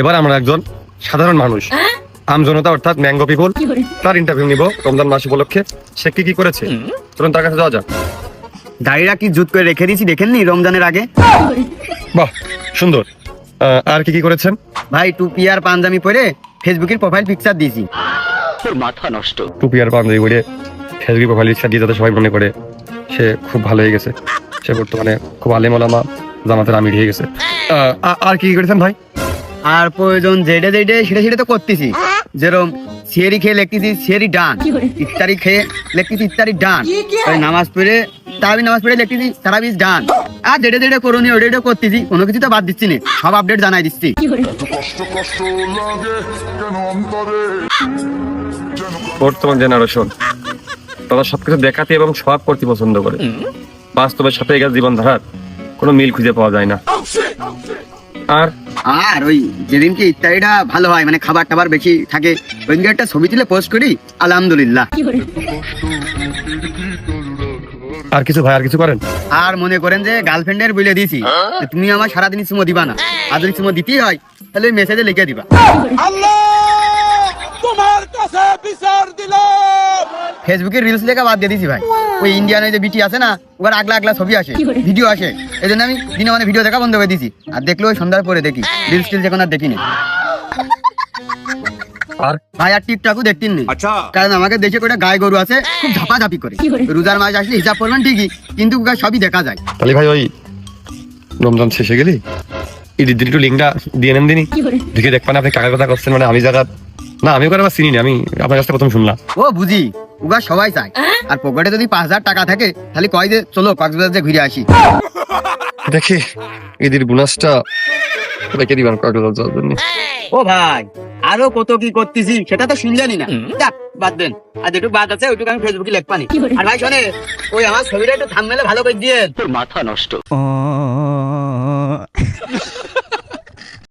এবার আমরা একজন সাধারণ মানুষ আমজনতা অর্থাৎ ম্যাঙ্গো পিপল তার ইন্টারভিউ নিব রমজান মাস উপলক্ষে। সে কি কি করেছে চলুন তার কাছে যাওয়া যাক। দাড়িটা কি জুত করে রেখে দিয়েছি দেখেননি রমজানের আগে? বাহ সুন্দর। আর কি কি করেছেন? ভাই টুপি আর পাঞ্জাবি পরে ফেসবুকের প্রোফাইল পিকচার দিয়েছি। টুপি আর পাঞ্জাবি পরে ফেসবুক প্রোফাইল পিকচার দিয়ে যাতে সবাই মনে করে সে খুব ভালো হয়ে গেছে, সে বর্তমানে খুব আলেম ওলামা জামাতের আমির হয়ে গেছে। আর কি কি করেছেন ভাই? আর প্রয়োজন যেটা সেটা তো করতেছি। যেরকম সিয়ারি খেয়ে লিখতেছি সিয়ারি ডান, ইফতারি খেয়ে লিখতেছি ইফতারি ডান, নামাজ পড়ে তারাবি নামাজ পড়ে লিখতেছি তারাবি ডান। আর যেটা করণীয় ওটা করতেছি, কোনো কিছু তো বাদ দিচ্ছি না, সব আপডেট জানাই দিচ্ছি। বর্তমান জেনারেশন তারা সবকিছু দেখাতে এবং সব করতে পছন্দ করে, বাস্তবের সাথে এগিয়ে জীবনধারার কোনো মিল খুঁজে পাওয়া যায় না। আর ওই যেদিনকে ইফতারিটা ভালো হয়, মানে খাবার টাবার বেশি থাকে, ওই দিনকে একটা ছবি তুলে পোস্ট করি আলহামদুলিল্লাহ। আর কিছু ভাই, আর কিছু করেন? আর মনে করেন যে গার্লফ্রেন্ডের বলে দিয়েছি যে তুমি আমার সারাদিন চুমো দিবা না, আর যদি চুমো দিতেই হয় তাহলে ওই মেসেজে লিখে দিবা। ফেসবুকে রিলস লেখা বাদ দিয়ে দিয়েছি ভাই। ওই ইন্ডিয়ান ওই যে বিটি আছে না, ওর আগলা আগলা ছবি আসে, ভিডিও আসে, এই জন্য আমি দিনে মানে ভিডিও দেখা বন্ধ করে দিয়েছি। আর দেখলে ওই সন্ধ্যার পরে দেখি, রিলস টিলস এখন আর দেখিনি। আর ভাই আর টিকটকও দেখতেন নি, কারণ আমাকে দেশে করে গায়ে গরু আছে খুব ঝাপাঝাপি করে। রোজার মাস আসলে হিসাব করবেন ঠিকই, কিন্তু সবই দেখা যায়। তাহলে ভাই ওই রমজান শেষে গেলি ঈদের দিন একটু লিঙ্কটা দিয়ে নেন দিনই, দেখে দেখবেন আপনি কাকার কথা করছেন। মানে আমি যারা না আমি ওখানে চিনি না, আমি আপনার কাছে প্রথম শুনলাম। ও বুঝি, ওগা সবাই চায়। আর পকেটে যদি 5,000 টাকা থাকে তাহলে কয় যে চলো কক্সবাজার ঘুরে আসি। দেখি ঈদের বোনাসটা রেখে দিবেন কক্সবাজার যাওয়ার জন্য। ও ভাই আরো কত কি করতেছি সেটা তো শুনলেনি না, যাক বাদ দেন। আর যেটুকু বাদ আছে ওইটুকু আমি ফেসবুকে লেখপানি। আর ভাই শোনে, ওই আমার ছবিটা একটু থাম্বনেলে ভালো করে দিয়ে। তোর মাথা নষ্ট।